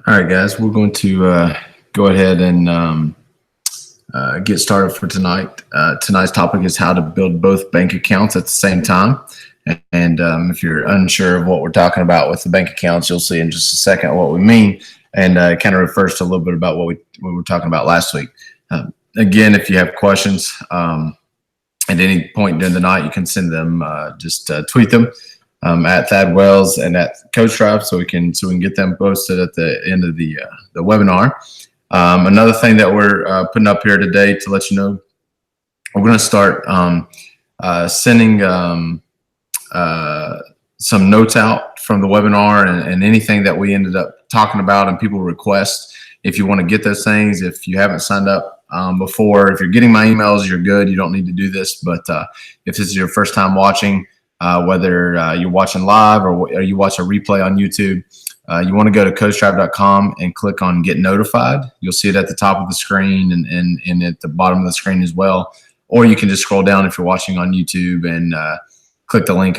All right, guys, we're going to go ahead and get started for tonight. Tonight's topic is how to build both bank accounts at the same time. And if you're unsure of what we're talking about with the bank accounts, you'll see in just a second what we mean. And it kind of refers to a little bit about what we were talking about last week. Again, if you have questions at any point during the night, you can send them, just tweet them. At Thad Wells and at Coach Drive, so we can get them posted at the end of the webinar. Another thing that we're putting up here today to let you know, we're going to start sending some notes out from the webinar and anything that we ended up talking about and people request. If you want to get those things, if you haven't signed up before, if you're getting my emails, you're good. You don't need to do this. But if this is your first time watching, whether you're watching live or you watch a replay on YouTube, you want to go to coachdrive.com and click on Get Notified. You'll see it at the top of the screen and at the bottom of the screen as well. Or you can just scroll down if you're watching on YouTube and click the link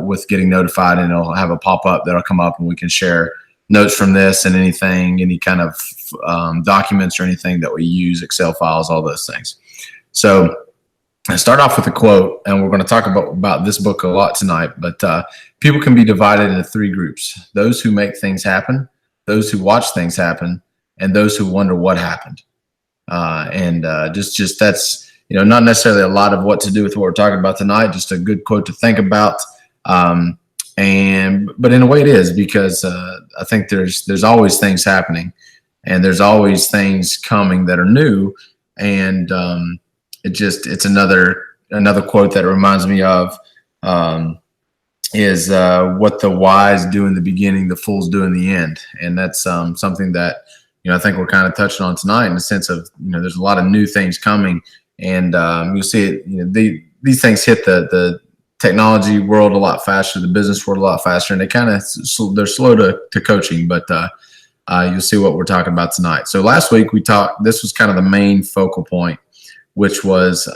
with Getting Notified, and it'll have a pop-up that'll come up, and we can share notes from this and anything, any kind of documents or anything that we use, Excel files, all those things. So I start off with a quote, and we're going to talk about this book a lot tonight, but people can be divided into three groups: those who make things happen, those who watch things happen, and those who wonder what happened. Just that's, not necessarily a lot of what to do with what we're talking about tonight, just a good quote to think about. But in a way it is, because I think there's always things happening, and there's always things coming that are new. And it's another quote that reminds me of is what the wise do in the beginning, the fools do in the end. And that's something that, I think we're kind of touching on tonight, in the sense of, there's a lot of new things coming, and you'll see it, these things hit the technology world a lot faster, the business world a lot faster, and they're slow to coaching, but you'll see what we're talking about tonight. So last week this was kind of the main focal point, which was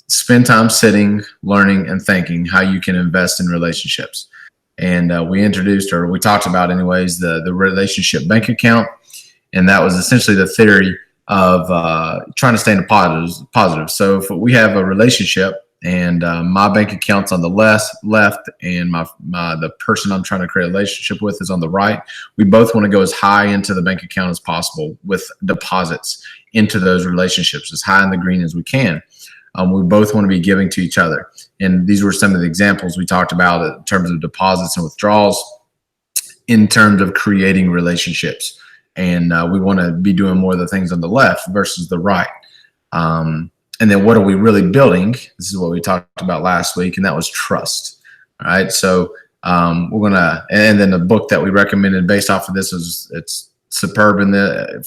spend time sitting, learning, and thinking how you can invest in relationships. And we talked about anyways, the relationship bank account. And that was essentially the theory of trying to stay in the positive. So if we have a relationship and my bank account's on the left and the person I'm trying to create a relationship with is on the right, we both want to go as high into the bank account as possible with deposits into those relationships, as high in the green as we can. We both want to be giving to each other. And these were some of the examples we talked about in terms of deposits and withdrawals, in terms of creating relationships. And we want to be doing more of the things on the left versus the right. And then what are we really building? This is what we talked about last week, and that was trust. All right. So and then the book that we recommended based off of this it's superb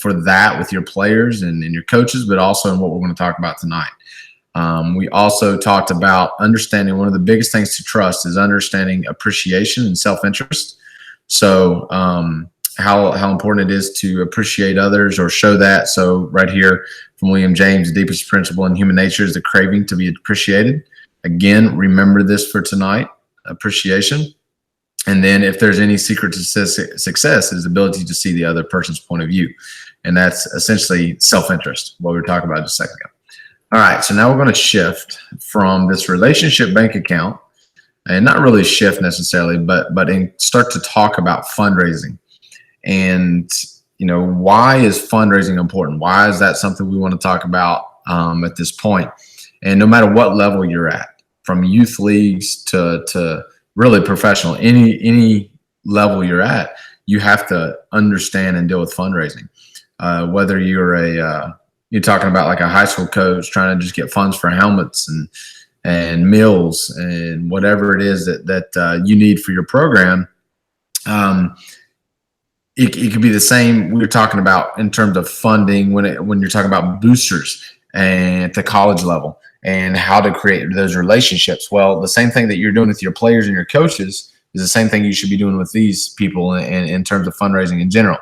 for that with your players and your coaches, but also in what we're going to talk about tonight. We also talked about understanding one of the biggest things to trust is understanding appreciation and self-interest. So how important it is to appreciate others or show that. So right here from William James, the deepest principle in human nature is the craving to be appreciated. Again, remember this for tonight, appreciation. And then if there's any secret to success is the ability to see the other person's point of view. And that's essentially self-interest, what we were talking about just a second ago. All right, so now we're going to shift from this relationship bank account, and not really shift necessarily, but start to talk about fundraising. And, why is fundraising important? Why is that something we want to talk about at this point? And no matter what level you're at, from youth leagues to really professional, any level you're at, you have to understand and deal with fundraising. Whether you're talking about like a high school coach trying to just get funds for helmets and meals and whatever it is that you need for your program. It could be the same we were talking about in terms of funding when you're talking about boosters and at the college level and how to create those relationships. Well, the same thing that you're doing with your players and your coaches is the same thing you should be doing with these people in terms of fundraising in general.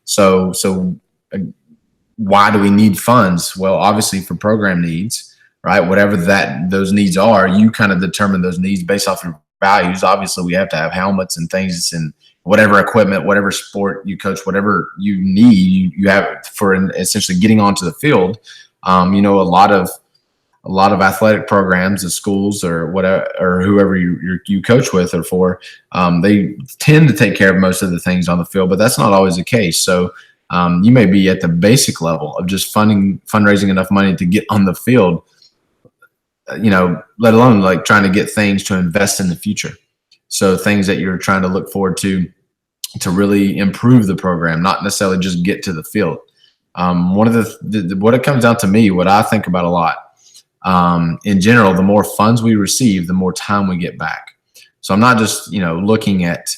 So why do we need funds? Well, obviously for program needs, right? Whatever those needs are, you kind of determine those needs based off your values. Obviously, we have to have helmets and things whatever equipment, whatever sport you coach, whatever you need, you have for essentially getting onto the field. A lot of athletic programs at schools or whatever, or whoever you coach with or for, they tend to take care of most of the things on the field, but that's not always the case. So you may be at the basic level of just fundraising enough money to get on the field, let alone like trying to get things to invest in the future. So things that you're trying to look forward to really improve the program, not necessarily just get to the field. One of what it comes down to me, what I think about a lot, in general, the more funds we receive, the more time we get back. So I'm not just, looking at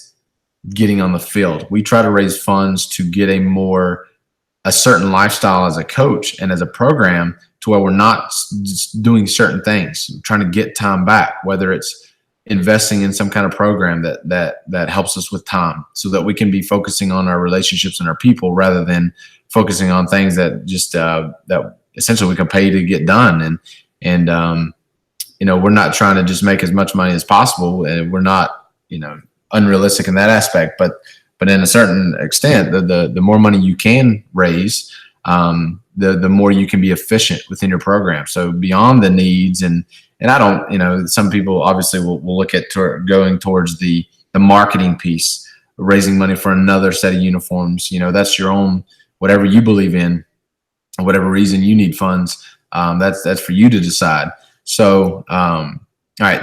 getting on the field. We try to raise funds to get a certain lifestyle as a coach and as a program to where we're not just doing certain things, trying to get time back, whether it's investing in some kind of program that helps us with time so that we can be focusing on our relationships and our people rather than focusing on things that just that essentially we can pay to get done. And we're not trying to just make as much money as possible, and we're not unrealistic in that aspect, but in a certain extent, the more money you can raise, the more you can be efficient within your program. So beyond the needs, and I don't, some people obviously will look at going towards the marketing piece, raising money for another set of uniforms. That's your own, whatever you believe in, whatever reason you need funds. That's for you to decide. So, all right,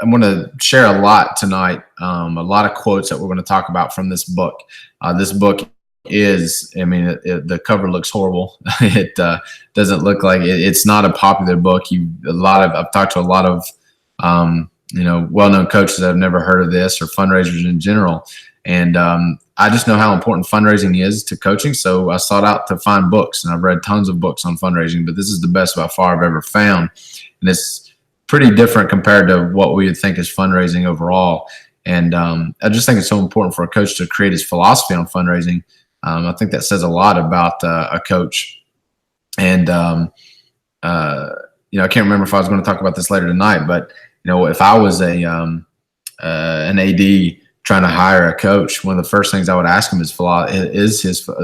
I'm going to share a lot tonight, a lot of quotes that we're going to talk about from this book. This book is, the cover looks horrible. It doesn't look like it's not a popular book. I've talked to a lot of, well-known coaches that have never heard of this, or fundraisers in general. And I just know how important fundraising is to coaching. So I sought out to find books, and I've read tons of books on fundraising, but this is the best by far I've ever found. And it's pretty different compared to what we would think is fundraising overall. And I just think it's so important for a coach to create his philosophy on fundraising. I think that says a lot about a coach. And, I can't remember if I was going to talk about this later tonight, but, if I was an AD trying to hire a coach, one of the first things I would ask him is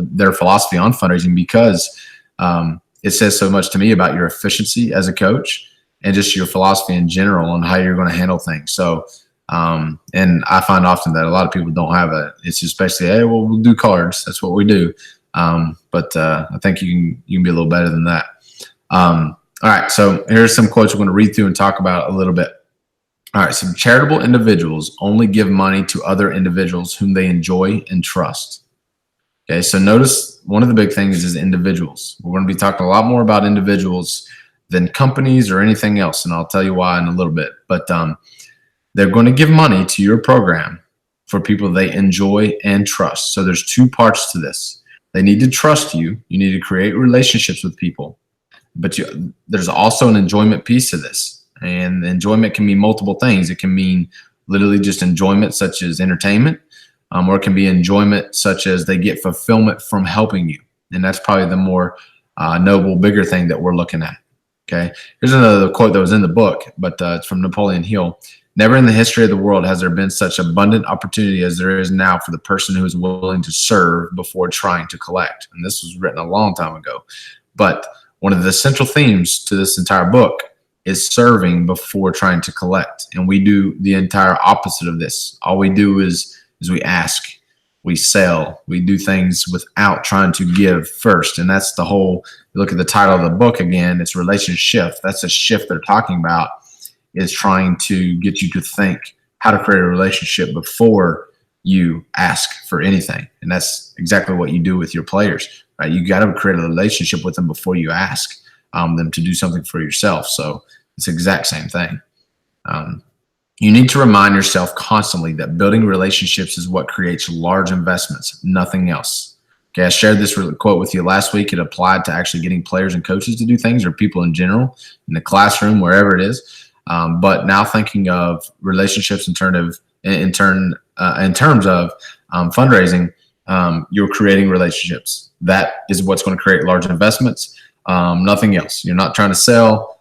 their philosophy on fundraising, because it says so much to me about your efficiency as a coach and just your philosophy in general on how you're going to handle things. So, and I find often that a lot of people don't have it's just basically, hey, well, we'll do cards. That's what we do. But I think you can be a little better than that. All right. So here's some quotes we're going to read through and talk about a little bit. All right. Some charitable individuals only give money to other individuals whom they enjoy and trust. Okay. So notice one of the big things is individuals. We're going to be talking a lot more about individuals than companies or anything else. And I'll tell you why in a little bit, but, they're going to give money to your program for people they enjoy and trust. So there's two parts to this. They need to trust you. You need to create relationships with people, but there's also an enjoyment piece to this. And enjoyment can mean multiple things. It can mean literally just enjoyment, such as entertainment, or it can be enjoyment such as they get fulfillment from helping you. And that's probably the more noble, bigger thing that we're looking at. Okay. Here's another quote that was in the book, but it's from Napoleon Hill. Never in the history of the world has there been such abundant opportunity as there is now for the person who is willing to serve before trying to collect. And this was written a long time ago. But one of the central themes to this entire book is serving before trying to collect. And we do the entire opposite of this. All we do is we ask, we sell, we do things without trying to give first. And that's the whole, look at the title of the book again, it's relationship. That's a shift they're talking about, is trying to get you to think how to create a relationship before you ask for anything. And that's exactly what you do with your players, right? You got to create a relationship with them before you ask them to do something for yourself. So it's the exact same thing. You need to remind yourself constantly that building relationships is what creates large investments, nothing else. Okay, I shared this quote with you last week. It applied to actually getting players and coaches to do things, or people in general, in the classroom, wherever it is. But now thinking of relationships in terms of fundraising, you're creating relationships. That is what's going to create large investments. Nothing else. You're not trying to sell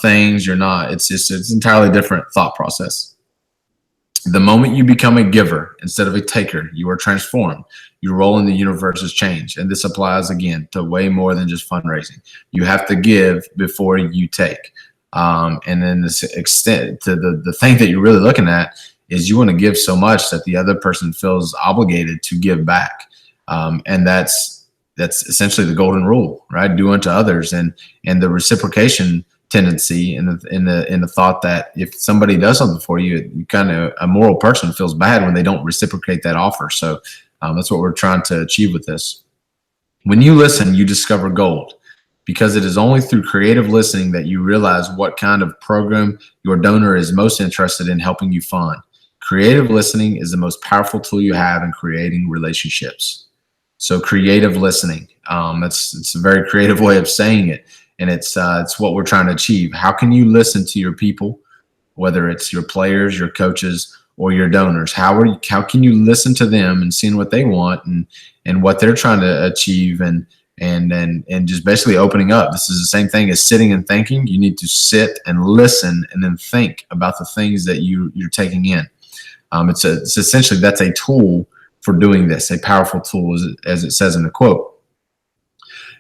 things. You're not. It's entirely different thought process. The moment you become a giver instead of a taker, you are transformed. Your role in the universe has changed. And this applies again to way more than just fundraising. You have to give before you take. And then this extent to the thing that you're really looking at is you want to give so much that the other person feels obligated to give back. And that's essentially the golden rule, right? Do unto others, and the reciprocation tendency in the thought that if somebody does something for you, you kind of, a moral person feels bad when they don't reciprocate that offer. So that's what we're trying to achieve with this. When you listen, you discover gold, because it is only through creative listening that you realize what kind of program your donor is most interested in helping you fund. Creative listening is the most powerful tool you have in creating relationships. So creative listening, it's a very creative way of saying it. And it's what we're trying to achieve. How can you listen to your people, whether it's your players, your coaches, or your donors? How can you listen to them and seeing what they want and what they're trying to achieve, and just basically opening up. This is the same thing as sitting and thinking. You need to sit and listen and then think about the things that you're taking in. It's essentially, that's a tool for doing this, a powerful tool, as it says in the quote.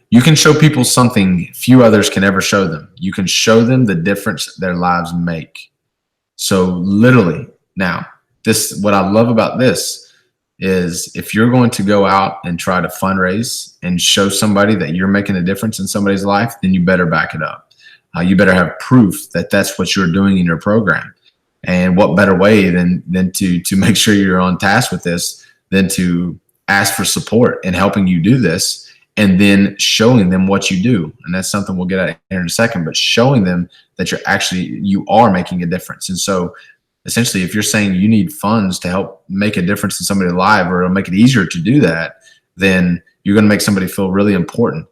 You can show people something few others can ever show them. You can show them the difference their lives make. So literally, now, what I love about this is if you're going to go out and try to fundraise and show somebody that you're making a difference in somebody's life, then you better back it up. You better have proof that that's what you're doing in your program. And what better way than to make sure you're on task with this than to ask for support in helping you do this, and then showing them what you do. And that's something we'll get at here in a second, but showing them that you are making a difference. And so essentially, if you're saying you need funds to help make a difference in somebody's life, or it'll make it easier to do that, then you're going to make somebody feel really important,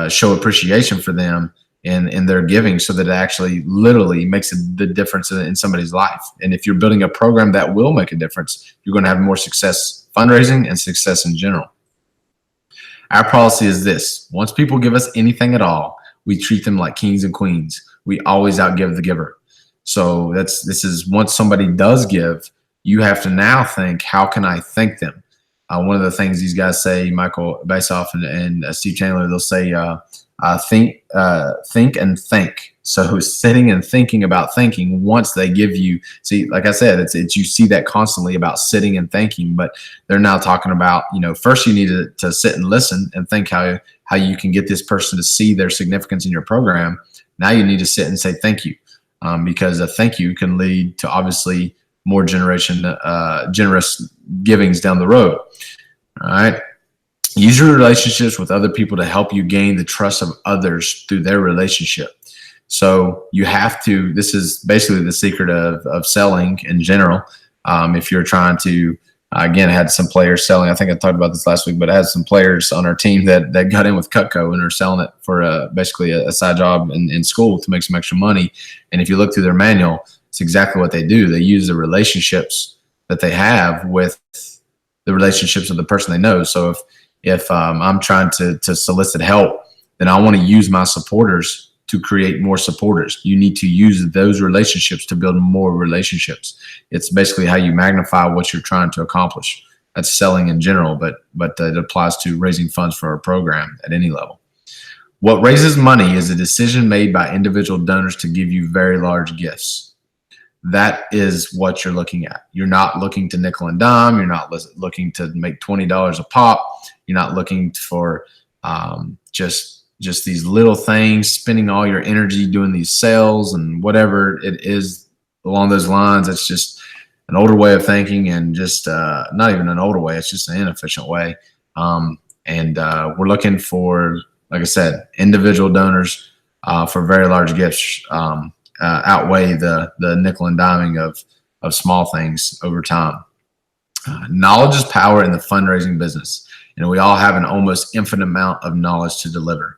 show appreciation for them in their giving, so that it actually literally makes the difference in somebody's life. And if you're building a program that will make a difference, you're going to have more success fundraising and success in general. Our policy is this: once people give us anything at all, we treat them like kings and queens. We always outgive the giver. So this is once somebody does give, you have to now think, how can I thank them? One of the things these guys say, Michael Basoff and Steve Chandler, they'll say, think and think. So sitting and thinking about thinking once they give you, see, like I said, it's you see that constantly about sitting and thinking, but they're now talking about, first you need to sit and listen and think how you can get this person to see their significance in your program. Now you need to sit and say thank you, because a thank you can lead to obviously more generous givings down the road. All right. Use your relationships with other people to help you gain the trust of others through their relationship. So you have to, this is basically the secret of selling in general. If you're trying to, again, I had some players selling, I think I talked about this last week, but I had some players on our team that got in with Cutco and are selling it for basically a side job in school to make some extra money. And if you look through their manual, it's exactly what they do. They use the relationships that they have with the relationships of the person they know. So if I'm trying to solicit help, then I want to use my supporters to create more supporters. You need to use those relationships to build more relationships. It's basically how you magnify what you're trying to accomplish. That's selling in general, but it applies to raising funds for a program at any level. What raises money is a decision made by individual donors to give you very large gifts. That is what you're looking at. You're not looking to nickel and dime. You're not looking to make $20 a pop. You're not looking for just these little things, spending all your energy doing these sales and whatever it is along those lines. It's just an older way of thinking, and just not even an older way. It's just an inefficient way. We're looking for, like I said, individual donors for very large gifts. Outweigh the nickel and diming of small things over time. Knowledge is power in the fundraising business, and we all have an almost infinite amount of knowledge to deliver.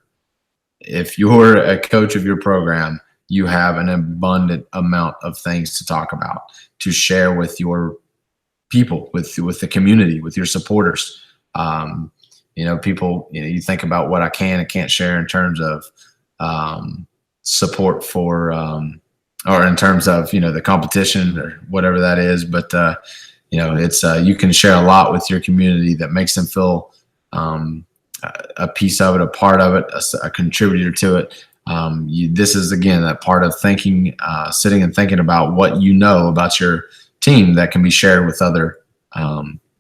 If you're a coach of your program, you have an abundant amount of things to talk about, to share with your people, with the community, with your supporters. People, you think about what I can and can't share in terms of support for or in terms of, the competition or whatever that is. But, it's, you can share a lot with your community that makes them feel a piece of it, a part of it, a contributor to it. This is, again, that part of thinking, sitting and thinking about what you know about your team that can be shared with other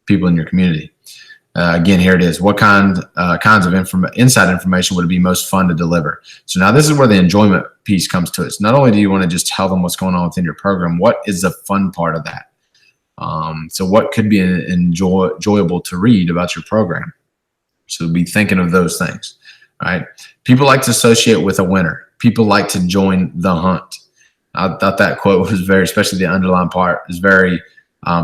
people in your community. Again, here it is. What kinds of inside information would it be most fun to deliver? So now this is where the enjoyment piece comes to it. So not only do you want to just tell them what's going on within your program, what is the fun part of that? So what could be enjoyable to read about your program? So be thinking of those things, right? People like to associate with a winner. People like to join the hunt. I thought that quote was especially the underlying part, is very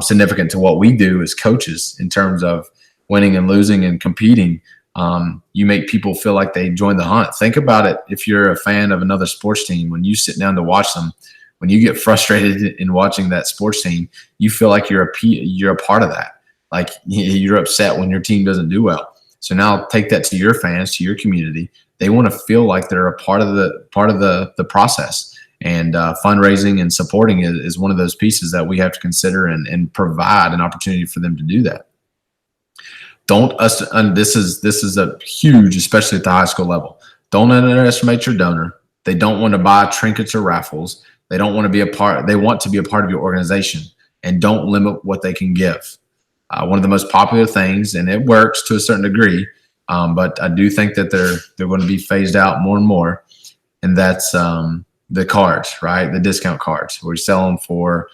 significant to what we do as coaches in terms of winning and losing and competing. You make people feel like they joined the hunt. Think about it. If you're a fan of another sports team, when you sit down to watch them, when you get frustrated in watching that sports team, you feel like you're a part of that. Like you're upset when your team doesn't do well. So now take that to your fans, to your community. They want to feel like they're a part of the process. And fundraising and supporting is one of those pieces that we have to consider and provide an opportunity for them to do that. And this is a huge, especially at the high school level. Don't underestimate your donor. They don't want to buy trinkets or raffles. They don't want to be a part. They want to be a part of your organization, and don't limit what they can give. One of the most popular things, and it works to a certain degree, but I do think that they're going to be phased out more and more, and that's the cards, right? The discount cards. We sell them for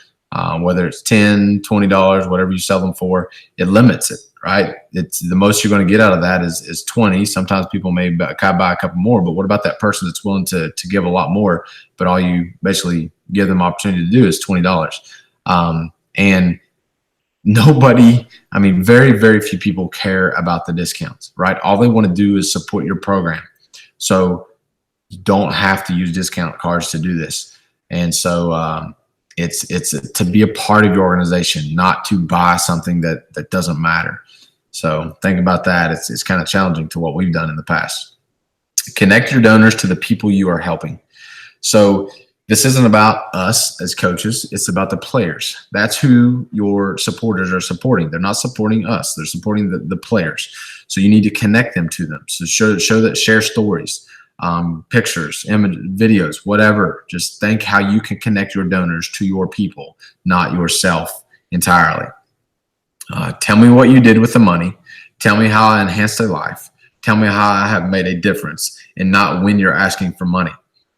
whether it's $10, $20, whatever you sell them for. It limits it, right? It's the most you're going to get out of that is 20. Sometimes people may buy a couple more, but what about that person that's willing to give a lot more, but all you basically give them opportunity to do is $20? And nobody, very, very few people care about the discounts, right? All they want to do is support your program. So you don't have to use discount cards to do this. And so it's to be a part of your organization, not to buy something that doesn't matter. So think about that. It's kind of challenging to what we've done in the past. Connect your donors to the people you are helping. So this isn't about us as coaches. It's about the players. That's who your supporters are supporting. They're not supporting us. They're supporting the players. So you need to connect them to them. So share stories, pictures, images, videos, whatever. Just think how you can connect your donors to your people, not yourself entirely. Tell me what you did with the money. Tell me how I enhanced their life. Tell me how I have made a difference, and not when you're asking for money.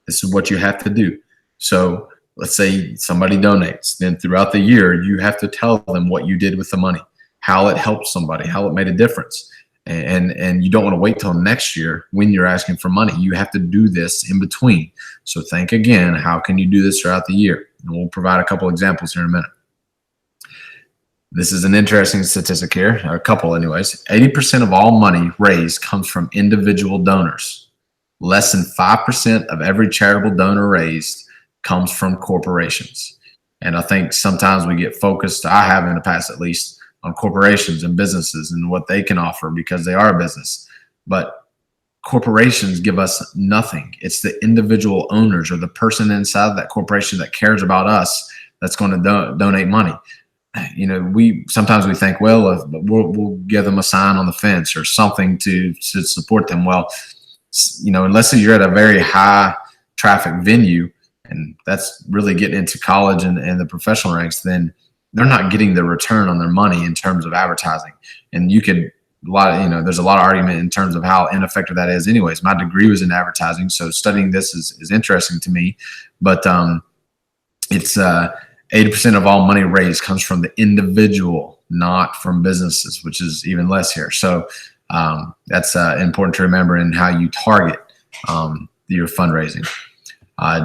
This is what you have to do. So let's say somebody donates. Then throughout the year, you have to tell them what you did with the money, how it helped somebody, how it made a difference. And you don't want to wait till next year when you're asking for money. You have to do this in between. So think again, how can you do this throughout the year? And we'll provide a couple examples here in a minute. This is an interesting statistic here, a couple anyways. 80% of all money raised comes from individual donors. Less than 5% of every charitable donor raised comes from corporations. And I think sometimes we get focused, I have in the past at least, on corporations and businesses and what they can offer because they are a business. But corporations give us nothing. It's the individual owners or the person inside that corporation that cares about us that's going to donate money. Sometimes we think, well, we'll give them a sign on the fence or something to support them. Well, unless you're at a very high traffic venue, and that's really getting into college and the professional ranks, then they're not getting the return on their money in terms of advertising. And there's a lot of argument in terms of how ineffective that is anyways. My degree was in advertising, so studying this is interesting to me. But it's 80% of all money raised comes from the individual, not from businesses, which is even less here. So that's important to remember in how you target your fundraising.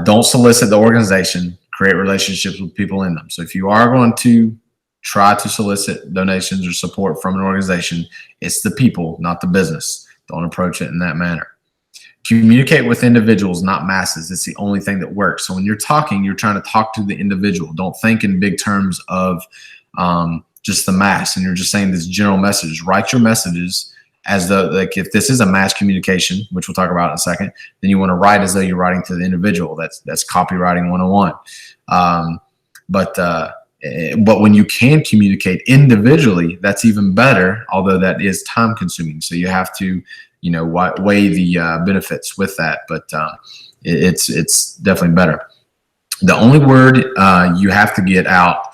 Don't solicit the organization. Create relationships with people in them. So if you are going to try to solicit donations or support from an organization, it's the people, not the business. Don't approach it in that manner. Communicate with individuals, not masses. It's the only thing that works. So when you're talking, you're trying to talk to the individual. Don't think in big terms of just the mass, and you're just saying this general message. Write your messages as though, like, if this is a mass communication, which we'll talk about in a second, then you want to write as though you're writing to the individual. That's copywriting 101. But when you can communicate individually, that's even better, although that is time consuming. So you have to, weigh the benefits with that, but it's definitely better. The only word you have to get out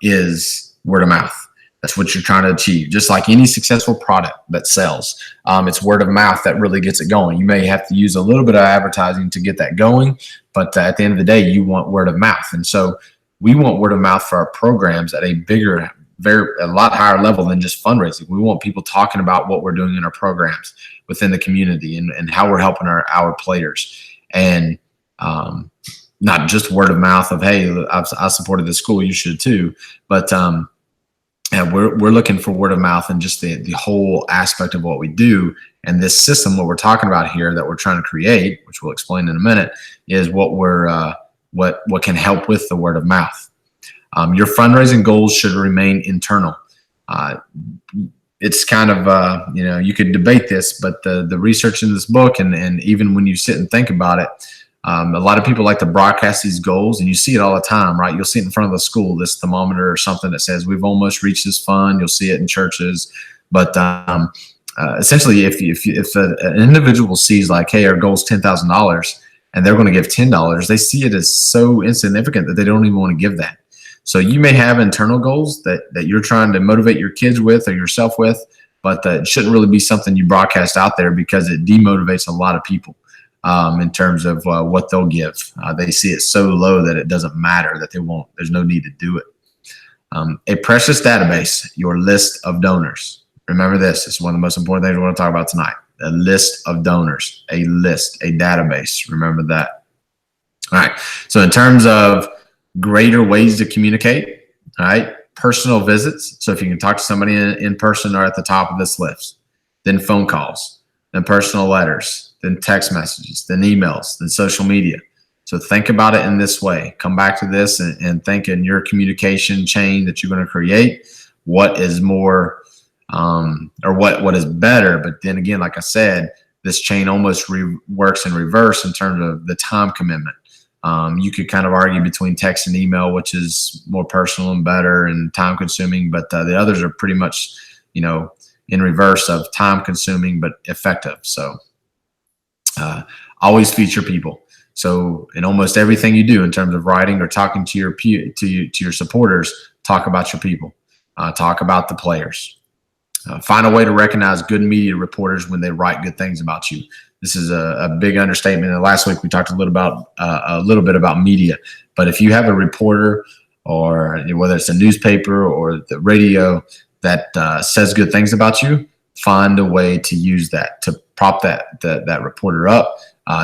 is word of mouth. That's what you're trying to achieve. Just like any successful product that sells, it's word of mouth that really gets it going. You may have to use a little bit of advertising to get that going, but at the end of the day, you want word of mouth. And so we want word of mouth for our programs at a lot higher level than just fundraising. We want people talking about what we're doing in our programs within the community and how we're helping our players. And not just word of mouth of, hey, I supported this school, you should too. But and we're looking for word of mouth and just the whole aspect of what we do. And this system, what we're talking about here that we're trying to create, which we'll explain in a minute, is what we're what can help with the word of mouth. Your fundraising goals should remain internal. It's kind of you could debate this, but the research in this book and even when you sit and think about it, a lot of people like to broadcast these goals, and you see it all the time, right? You'll see it in front of the school, this thermometer or something that says we've almost reached this fund. You'll see it in churches, but essentially, if an individual sees like, hey, our goal is $10,000, and they're going to give $10, they see it as so insignificant that they don't even want to give that. So you may have internal goals that you're trying to motivate your kids with or yourself with, but it shouldn't really be something you broadcast out there because it demotivates a lot of people. In terms of what they'll give. They see it so low that it doesn't matter, that they won't. There's no need to do it. A precious database, your list of donors. Remember this. This is one of the most important things we want to talk about tonight. A list of donors, a database. Remember that. All right. So in terms of greater ways to communicate, all right, personal visits. So if you can talk to somebody in person or at the top of this list, then phone calls, then personal letters, then text messages, then emails, then social media. So think about it in this way. Come back to this and think in your communication chain that you're going to create, what is more or what is better. But then again, like I said, this chain almost works in reverse in terms of the time commitment. You could kind of argue between text and email, which is more personal and better and time consuming, but the others are pretty much, in reverse of time consuming but effective. So always feature people. So in almost everything you do in terms of writing or talking to your supporters, talk about your people, talk about the players. Find a way to recognize good media reporters when they write good things about you. This is a big understatement. And last week we talked a little bit about media, but if you have a reporter or whether it's a newspaper or the radio that says good things about you, find a way to use that, to prop that reporter up,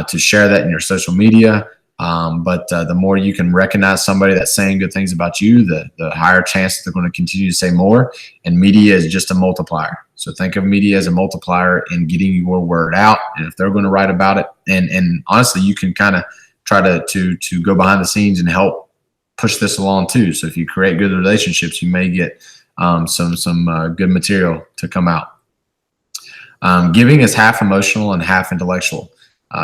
to share that in your social media. But the more you can recognize somebody that's saying good things about you, the higher chance that they're going to continue to say more. And media is just a multiplier. So think of media as a multiplier in getting your word out. And if they're going to write about it, and honestly, you can kind of try to go behind the scenes and help push this along too. So if you create good relationships, you may get some good material to come out. Giving is half emotional and half intellectual.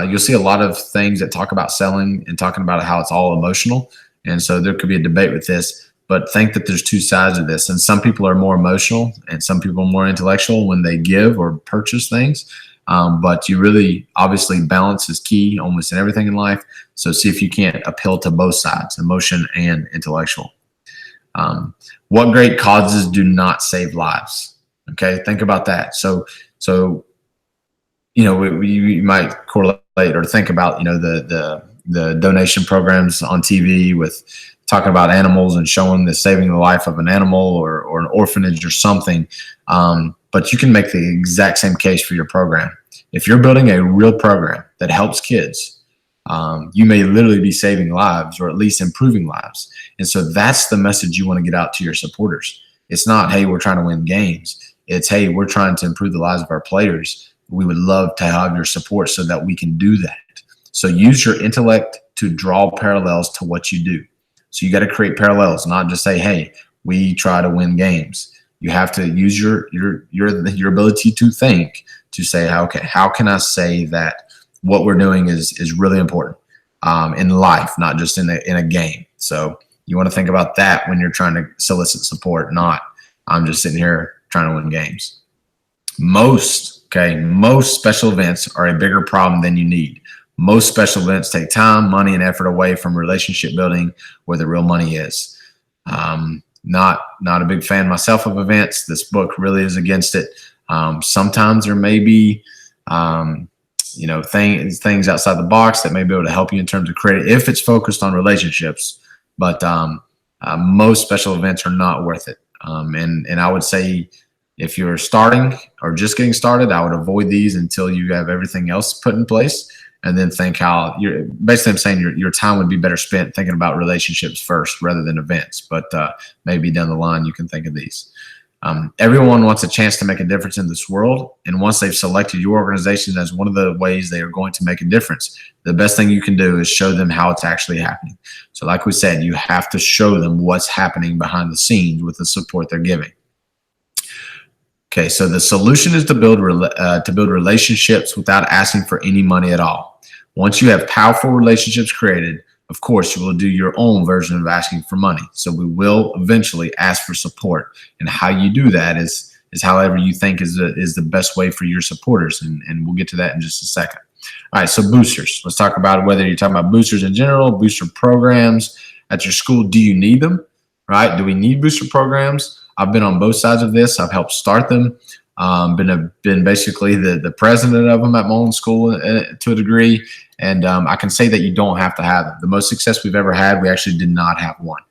You'll see a lot of things that talk about selling and talking about how it's all emotional. And so there could be a debate with this, but think that there's two sides of this. And some people are more emotional and some people are more intellectual when they give or purchase things. But you really, obviously, balance is key almost in everything in life. So see if you can't appeal to both sides, emotion and intellectual. What great causes do not save lives? Okay, think about that. So you might correlate or think about, the donation programs on TV with talking about animals and showing the saving the life of an animal or an orphanage or something. But you can make the exact same case for your program. If you're building a real program that helps kids, you may literally be saving lives or at least improving lives. And so that's the message you want to get out to your supporters. It's not, hey, we're trying to win games. It's, hey, we're trying to improve the lives of our players. We would love to have your support so that we can do that. So use your intellect to draw parallels to what you do. So you got to create parallels, not just say, hey, we try to win games. You have to use your ability to think to say, okay, how can I say that what we're doing is really important in life, not just in a game. So you want to think about that when you're trying to solicit support, not I'm just sitting here trying to win games. Most special events are a bigger problem than you need. Most special events take time, money, and effort away from relationship building where the real money is. Not a big fan myself of events. This book really is against it. Sometimes there may be things outside the box that may be able to help you in terms of credit if it's focused on relationships. But most special events are not worth it. And I would say if you're starting or just getting started, I would avoid these until you have everything else put in place. And then think how I'm saying your time would be better spent thinking about relationships first rather than events. But maybe down the line you can think of these. Everyone wants a chance to make a difference in this world. And once they've selected your organization as one of the ways they are going to make a difference, the best thing you can do is show them how it's actually happening. So like we said, you have to show them what's happening behind the scenes with the support they're giving. Okay, so the solution is to build relationships without asking for any money at all. Once you have powerful relationships created, of course, you will do your own version of asking for money. So we will eventually ask for support. And how you do that is however you think is the best way for your supporters. And we'll get to that in just a second. All right, so boosters. Let's talk about whether you're talking about boosters in general, booster programs at your school. Do you need them, right? Do we need booster programs? I've been on both sides of this. I've helped start them. Been basically the president of them at my own school to a degree. And I can say that you don't have to have them. The most success we've ever had, we actually did not have one.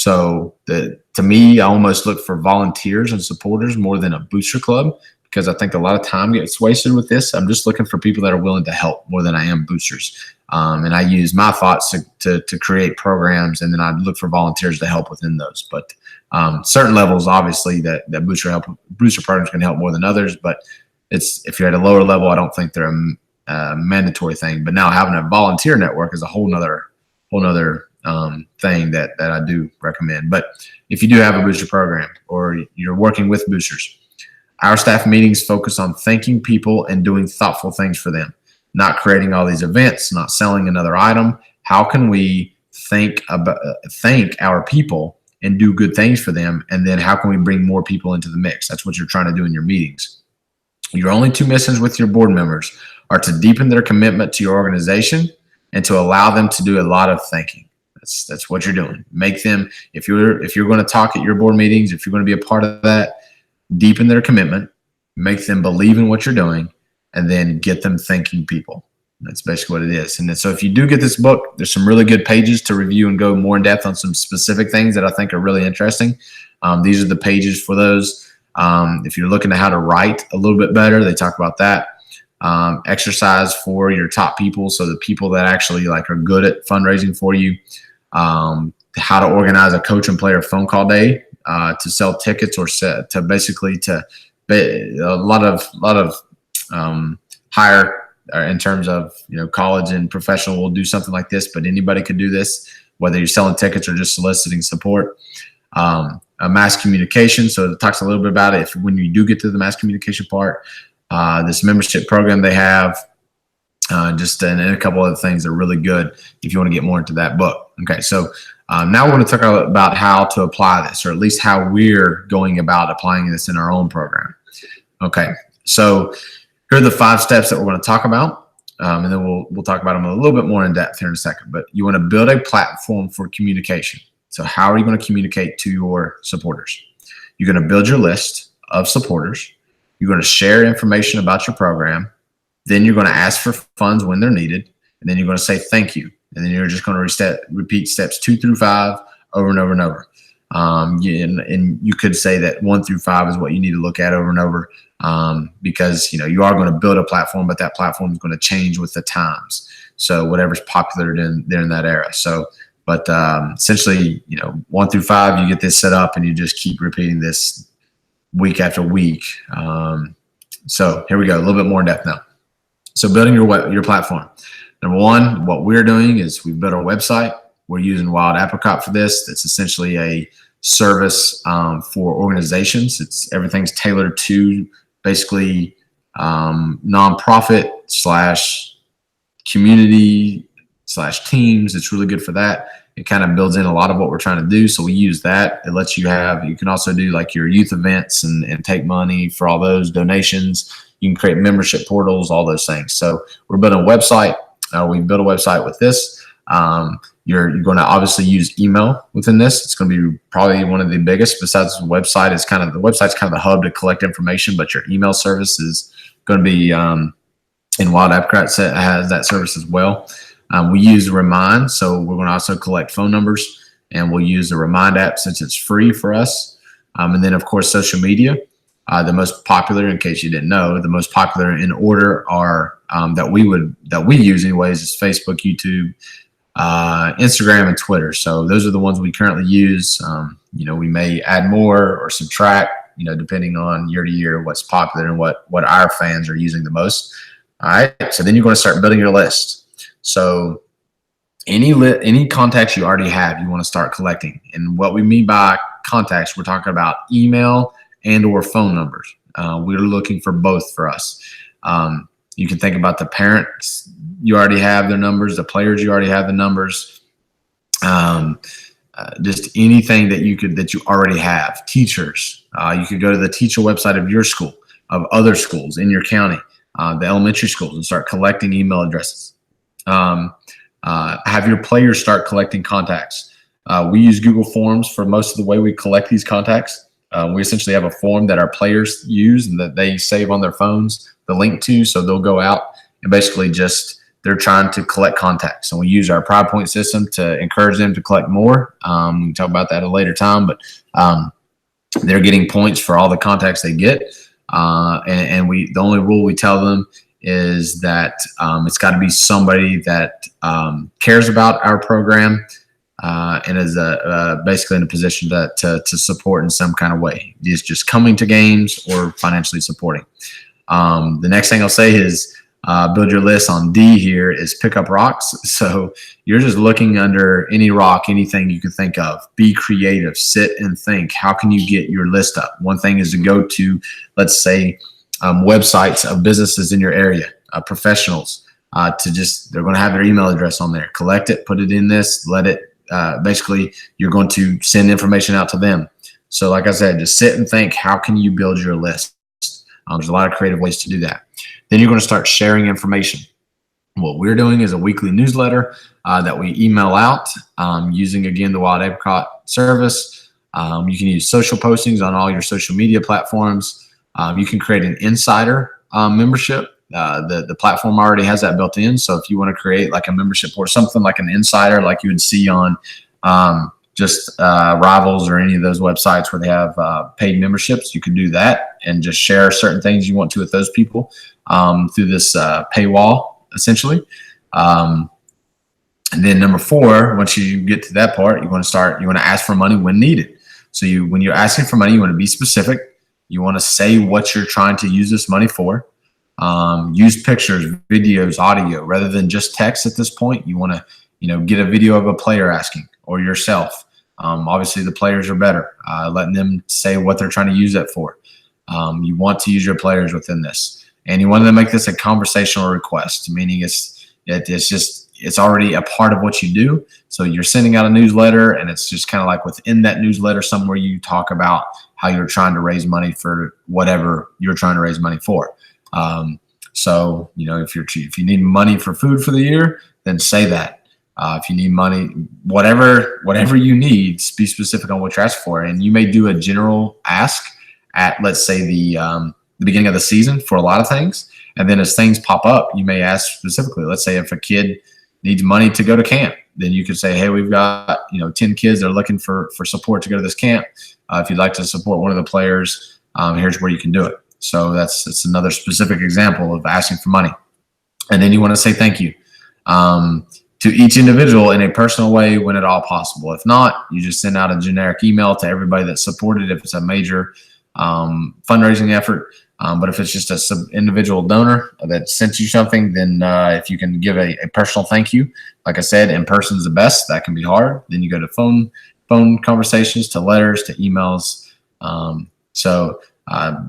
To me, I almost look for volunteers and supporters more than a booster club, because I think a lot of time gets wasted with this. I'm just looking for people that are willing to help more than I am boosters. And I use my thoughts to create programs, and then I look for volunteers to help within those. But certain levels, obviously, that booster programs can help more than others. But if you're at a lower level, I don't think they're a mandatory thing. But now having a volunteer network is a whole nother thing that I do recommend. But if you do have a booster program or you're working with boosters, our staff meetings focus on thanking people and doing thoughtful things for them, not creating all these events, not selling another item. How can we thank our people and do good things for them? And then how can we bring more people into the mix? That's what you're trying to do in your meetings. Your only two missions with your board members are to deepen their commitment to your organization and to allow them to do a lot of thinking. That's what you're doing. Make them, if you're going to talk at your board meetings, if you're going to be a part of that, deepen their commitment, make them believe in what you're doing, and then get them thinking people. That's basically what it is. And so if you do get this book, there's some really good pages to review and go more in depth on some specific things that I think are really interesting. These are the pages for those. If you're looking at how to write a little bit better, they talk about that. Exercise for your top people, so the people that actually are good at fundraising for you. How to organize a coach and player phone call day to sell tickets, or to basically a lot of higher in terms of college and professional will do something like this, but anybody could do this, whether you're selling tickets or just soliciting support. Mass communication, so it talks a little bit about it. When you do get to the mass communication part, this membership program they have, and a couple other things that are really good if you want to get more into that book. Okay, so now we're going to talk about how to apply this, or at least how we're going about applying this in our own program. Okay, so here are the 5 steps that we're going to talk about, and then we'll talk about them a little bit more in depth here in a second. But you want to build a platform for communication. So how are you going to communicate to your supporters? You're going to build your list of supporters. You're going to share information about your program. Then you're going to ask for funds when they're needed. And then you're going to say thank you. And then you're just going to repeat steps 2 through 5 over and over and over. And you could say that 1 through 5 is what you need to look at over and over, because you are going to build a platform, but that platform is going to change with the times. So whatever's popular there in that era. So, but essentially, 1 through 5, you get this set up, and you just keep repeating this week after week. So here we go, a little bit more in depth now. So building your platform. Number 1, what we're doing is we've built our website. We're using Wild Apricot for this. It's essentially a service for organizations. Everything's tailored to basically nonprofit / community / teams. It's really good for that. It kind of builds in a lot of what we're trying to do. So we use that. It lets you can also do like your youth events and take money for all those donations. You can create membership portals, all those things. So we're building a website. We built a website with this. You're going to obviously use email within this. It's going to be probably one of the biggest. Besides the website, the website's kind of the hub to collect information, but your email service is going to be in Wild Apricot has that service as well. We use Remind, so we're going to also collect phone numbers, and we'll use the Remind app since it's free for us. And then, of course, social media. The most popular, in case you didn't know, the most popular in order are that we use anyways is Facebook, YouTube, Instagram, and Twitter. So those are the ones we currently use. We may add more or subtract, depending on year to year what's popular and what our fans are using the most. All right. So then you're going to start building your list. So any contacts you already have, you want to start collecting. And what we mean by contacts, we're talking about email and or phone numbers. We're looking for both for us. You can think about the parents, you already have their numbers, the players, you already have the numbers. Just anything that you already have. Teachers, you could go to the teacher website of your school, of other schools in your county, the elementary schools, and start collecting email addresses. Have your players start collecting contacts. We use Google Forms for most of the way we collect these contacts. We essentially have a form that our players use and that they save on their phones the link to, so they'll go out and basically they're trying to collect contacts. And we use our Pride Point system to encourage them to collect more. We can talk about that at a later time, but they're getting points for all the contacts they get. And the only rule we tell them is that it's got to be somebody that cares about our program and is basically in a position to support in some kind of way. It's just coming to games or financially supporting. The next thing I'll say is build your list on D here is pick up rocks. So you're just looking under any rock, anything you can think of. Be creative, sit and think. How can you get your list up? One thing is to go to, let's say, websites of businesses in your area, professionals, they're going to have their email address on there. Collect it, put it in this, let it, basically you're going to send information out to them. So like I said, just sit and think, how can you build your list? There's a lot of creative ways to do that. Then you're going to start sharing information. What we're doing is a weekly newsletter that we email out using, again, the Wild Apricot service. You can use social postings on all your social media platforms. You can create an insider membership. The platform already has that built in. So if you want to create like a membership or something like an insider, like you would see on Rivals or any of those websites where they have paid memberships, you can do that and just share certain things you want to with those people through this paywall, essentially. And then number 4, once you get to that part, you want to ask for money when needed. So when you're asking for money, you want to be specific. You want to say what you're trying to use this money for. Use pictures, videos, audio, rather than just text at this point. You want to, get a video of a player asking or yourself. Obviously, the players are better, letting them say what they're trying to use it for. You want to use your players within this. And you want to make this a conversational request, meaning it's already a part of what you do. So you're sending out a newsletter, and it's just kind of like within that newsletter somewhere you talk about how you're trying to raise money for whatever you're trying to raise money for. So, if you need money for food for the year, then say that. If you need money, whatever you need, be specific on what you're asking for. And you may do a general ask at, let's say, the beginning of the season for a lot of things. And then as things pop up, you may ask specifically. Let's say if a kid needs money to go to camp, then you could say, hey, we've got 10 kids that are looking for support to go to this camp. If you'd like to support one of the players, here's where you can do it. So that's another specific example of asking for money. And then you want to say thank you to each individual in a personal way when at all possible. If not, you just send out a generic email to everybody that supported if it's a major fundraising effort. But if it's just an individual donor that sent you something, then if you can give a personal thank you, like I said, in person is the best. That can be hard. Then you go to phone phone conversations to letters to emails.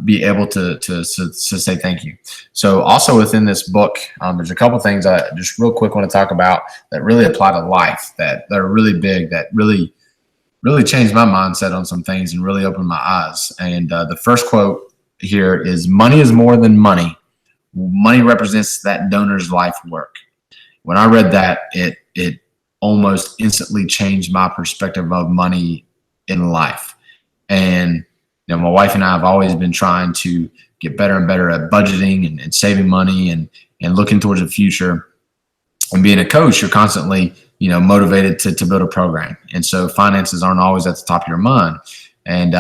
Be able to say thank you. So also within this book, there's a couple things I just real quick want to talk about that really apply to life, that are really big, that really changed my mindset on some things and really opened my eyes. And the first quote here is, "Money is more than money. Money represents that donor's life work." When I read that, it almost instantly changed my perspective of money in life. And my wife and I have always been trying to get better and better at budgeting and saving money and looking towards the future. And being a coach, you're constantly, motivated to build a program. And so finances aren't always at the top of your mind. And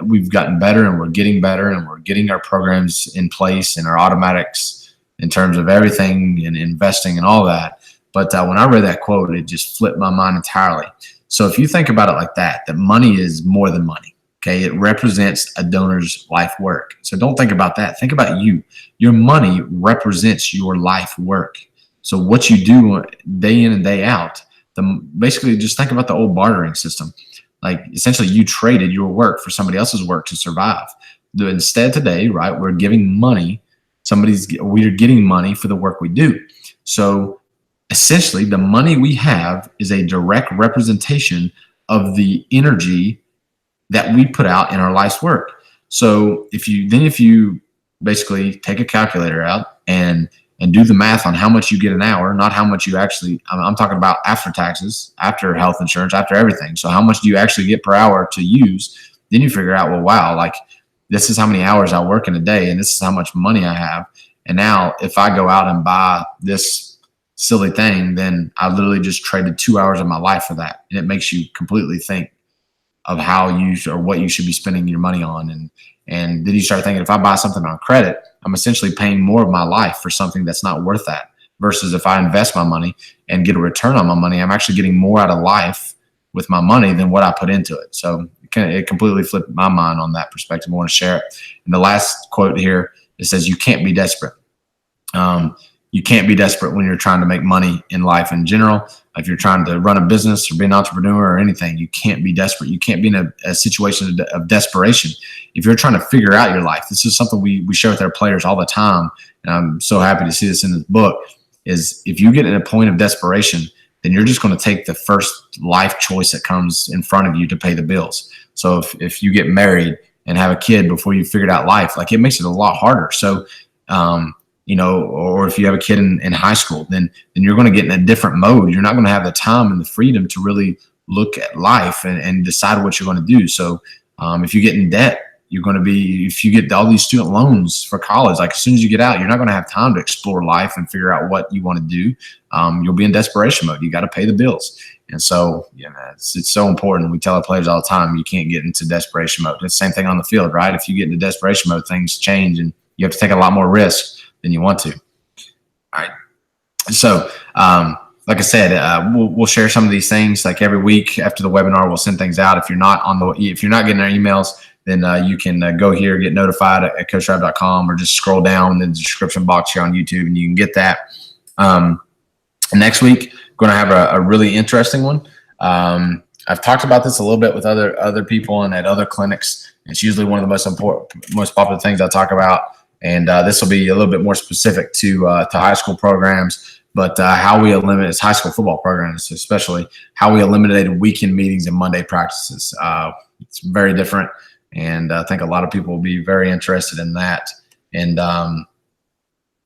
we've gotten better, and we're getting better, and we're getting our programs in place and our automatics in terms of everything and investing and all that. But when I read that quote, it just flipped my mind entirely. So if you think about it like that money is more than money. Okay, it represents a donor's life work. So don't think about that. Think about you. Your money represents your life work. So what you do day in and day out, basically just think about the old bartering system. Like essentially you traded your work for somebody else's work to survive. Instead today, right, we're giving money. We're getting money for the work we do. So essentially the money we have is a direct representation of the energy that we put out in our life's work. So if you basically take a calculator out and do the math on how much you get an hour, not how much you actually, I'm talking about after taxes, after health insurance, after everything. So how much do you actually get per hour to use? Then you figure out, well, wow, like this is how many hours I work in a day, and this is how much money I have. And now if I go out and buy this silly thing, then I literally just traded 2 hours of my life for that. And it makes you completely think of how what you should be spending your money on. And then you start thinking, if I buy something on credit, I'm essentially paying more of my life for something that's not worth that. Versus if I invest my money and get a return on my money, I'm actually getting more out of life with my money than what I put into it. So it completely flipped my mind on that perspective. I want to share it. And the last quote here, it says, "You can't be desperate." You can't be desperate when you're trying to make money in life in general. If you're trying to run a business or be an entrepreneur or anything, you can't be desperate. You can't be in a situation of desperation. If you're trying to figure out your life, this is something we share with our players all the time. And I'm so happy to see this in this book, is if you get in a point of desperation, then you're just going to take the first life choice that comes in front of you to pay the bills. So if you get married and have a kid before you figured out life, like it makes it a lot harder. So, or if you have a kid in high school, then you're going to get in a different mode. You're not going to have the time and the freedom to really look at life and decide what you're going to do. So if you get in debt, if you get all these student loans for college, like as soon as you get out, you're not going to have time to explore life and figure out what you want to do. You'll be in desperation mode. You got to pay the bills. And so, it's so important. We tell our players all the time, you can't get into desperation mode. It's the same thing on the field, right? If you get into desperation mode, things change and you have to take a lot more risk than you want to. All right. So, like I said, we'll share some of these things. Like every week after the webinar, we'll send things out. If you're not getting our emails, then you can go here, get notified at coachtribe.com, or just scroll down in the description box here on YouTube, and you can get that. Next week, going to have a really interesting one. I've talked about this a little bit with other people and at other clinics. It's usually one of the most popular things I talk about. And this will be a little bit more specific to high school programs, but how we eliminate high school football programs, especially how we eliminated weekend meetings and Monday practices. It's very different, and I think a lot of people will be very interested in that, and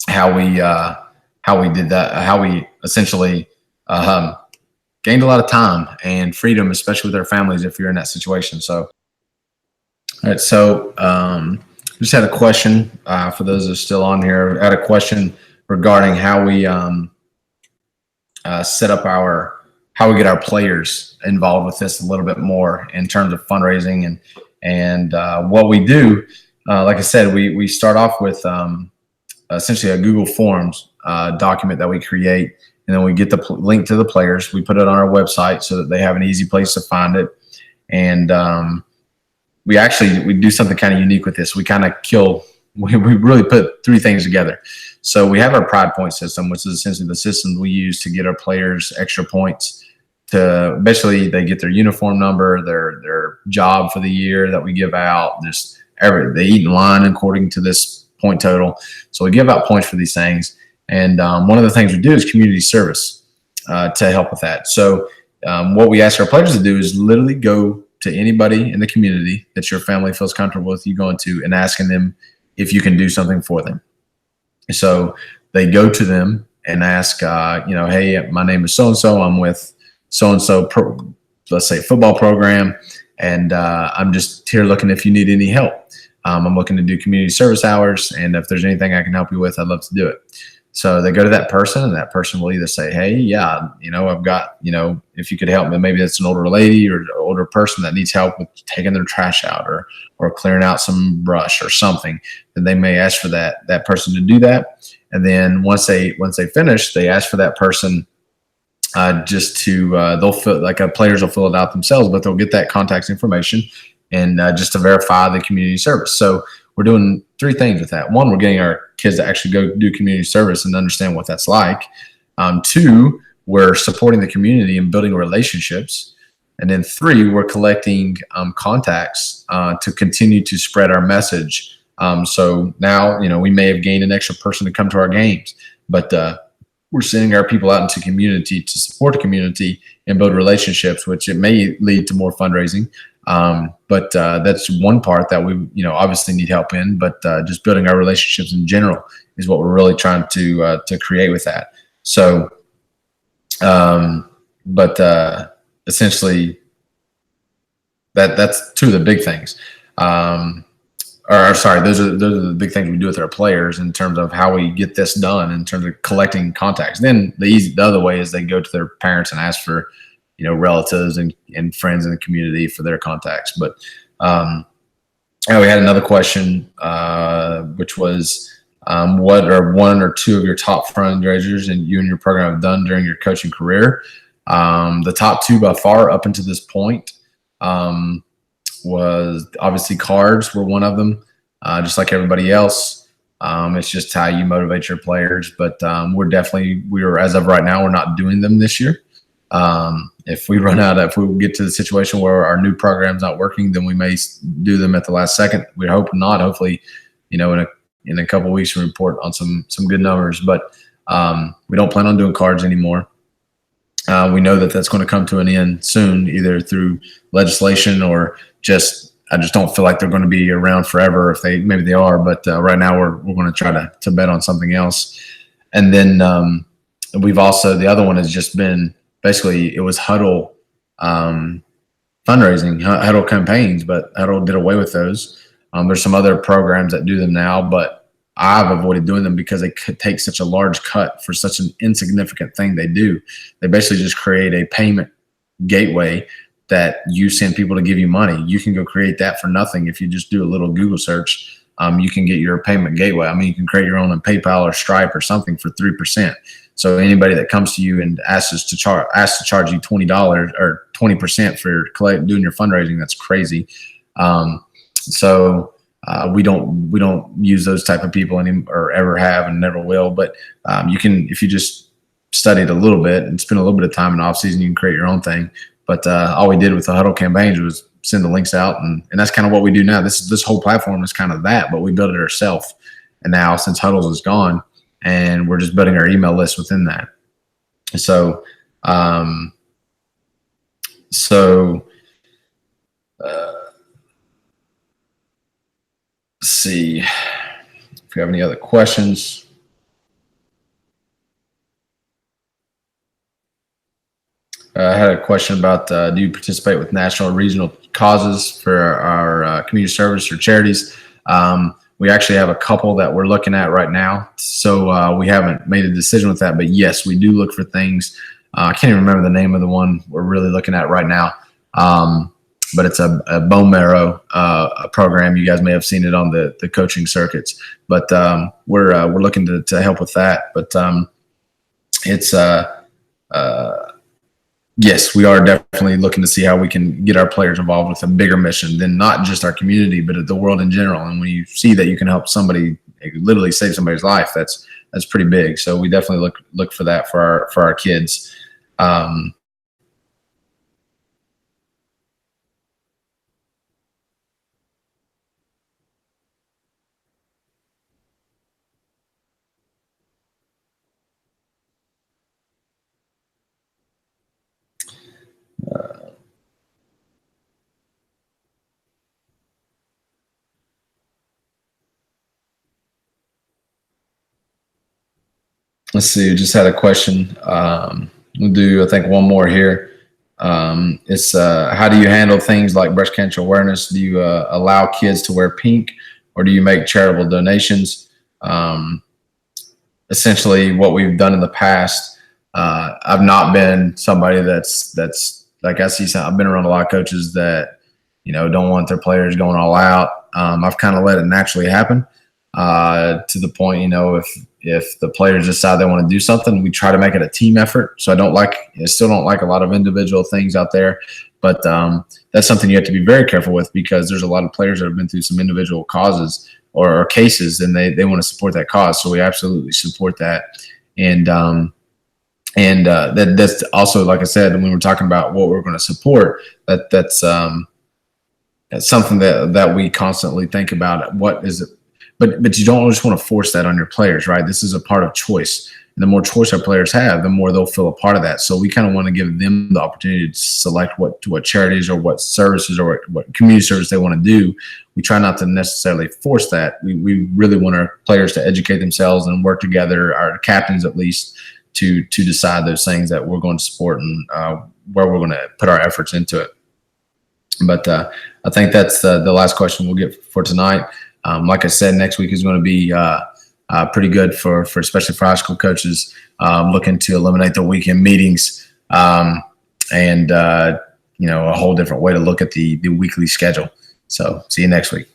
how we did that, how we essentially gained a lot of time and freedom, especially with our families if you're in that situation. So, all right, so. Just had a question for those that are still on here. I had a question regarding how we set up how we get our players involved with this a little bit more in terms of fundraising and what we do. Like I said, we start off with essentially a Google Forms document that we create, and then we get the link to the players. We put it on our website so that they have an easy place to find it, and we do something kind of unique with this. We really put three things together. So we have our Pride Point system, which is essentially the system we use to get our players extra points to basically they get their uniform number, their job for the year that we give out. They eat in line according to this point total. So we give out points for these things. And one of the things we do is community service to help with that. So what we ask our players to do is literally go to anybody in the community that your family feels comfortable with you going to and asking them if you can do something for them. So they go to them and ask, hey, my name is so-and-so. I'm with so-and-so, let's say football program, and I'm just here looking if you need any help. I'm looking to do community service hours, and if there's anything I can help you with, I'd love to do it. So they go to that person, and that person will either say, hey, yeah, I've got, if you could help me, maybe it's an older lady or an older person that needs help with taking their trash out or clearing out some brush or something, then they may ask for that person to do that. And then once they finish, they ask for that person just to, they'll fill, like players will fill it out themselves, but they'll get that contact information and just to verify the community service. So we're doing three things with that. One, we're getting our kids to actually go do community service and understand what that's like. Two, we're supporting the community and building relationships. And then three, we're collecting contacts to continue to spread our message. So now, we may have gained an extra person to come to our games, but we're sending our people out into community to support the community and build relationships, which it may lead to more fundraising. But that's one part that we, obviously need help in, but just building our relationships in general is what we're really trying to create with that. So, essentially that's two of the big things. Those are the big things we do with our players in terms of how we get this done in terms of collecting contacts. Then the other way is they go to their parents and ask for, relatives and friends in the community for their contacts. But we had another question, which was, what are one or two of your top fundraisers and you and your program have done during your coaching career? The top two by far up until this point was obviously cards were one of them, just like everybody else. It's just how you motivate your players. But we're as of right now, we're not doing them this year. If we get to the situation where our new program's not working, then we may do them at the last second. We hope not. Hopefully, in a couple of weeks we report on some good numbers. But we don't plan on doing cards anymore. We know that that's going to come to an end soon, either through legislation or I just don't feel like they're going to be around forever. Maybe they are, but right now we're going to try to bet on something else. And then we've also, the other one has just been, basically, it was Huddle fundraising, Huddle campaigns, but Huddle did away with those. There's some other programs that do them now, but I've avoided doing them because they could take such a large cut for such an insignificant thing they do. They basically just create a payment gateway that you send people to give you money. You can go create that for nothing. If you just do a little Google search, you can get your payment gateway. I mean, you can create your own on PayPal or Stripe or something for 3%. So anybody that comes to you and asks to charge you $20 or 20% for doing your fundraising, that's crazy. We don't use those type of people or ever have and never will. But you can, if you just study it a little bit and spend a little bit of time in off season, you can create your own thing. But all we did with the Huddle campaigns was send the links out, and that's kind of what we do now. This whole platform is kind of that, but we built it ourselves. And now since Huddles is gone, and we're just building our email list within that. So, let's see if you have any other questions. I had a question about, do you participate with national or regional causes for our community service or charities? We actually have a couple that we're looking at right now. So we haven't made a decision with that, but yes, we do look for things. I can't even remember the name of the one we're really looking at right now. But it's a bone marrow program. You guys may have seen it on the coaching circuits, but we're looking to help with that. But yes, we are definitely looking to see how we can get our players involved with a bigger mission than not just our community, but the world in general. And when you see that you can help somebody, literally save somebody's life, that's pretty big. So we definitely look for that for our kids. Let's see. We just had a question. We'll do, I think, one more here. It's how do you handle things like breast cancer awareness? Do you allow kids to wear pink, or do you make charitable donations? Um, Essentially, what we've done in the past. I've not been somebody that's like I see. I've been around a lot of coaches that don't want their players going all out. I've kind of let it naturally happen to the point, if the players decide they want to do something, we try to make it a team effort. So I still don't like a lot of individual things out there, but that's something you have to be very careful with, because there's a lot of players that have been through some individual causes or cases, and they want to support that cause. So we absolutely support that. And that's also, like I said, when we're talking about what we're going to support, that's something that we constantly think about. What is it? But you don't just want to force that on your players, right? This is a part of choice. And the more choice our players have, the more they'll feel a part of that. So we kind of want to give them the opportunity to select what charities or what services or what community service they want to do. We try not to necessarily force that. We really want our players to educate themselves and work together, our captains at least, to decide those things that we're going to support and where we're going to put our efforts into it. But I think that's the last question we'll get for tonight. Like I said, next week is going to be pretty good for especially for high school coaches looking to eliminate the weekend meetings and a whole different way to look at the weekly schedule. So see you next week.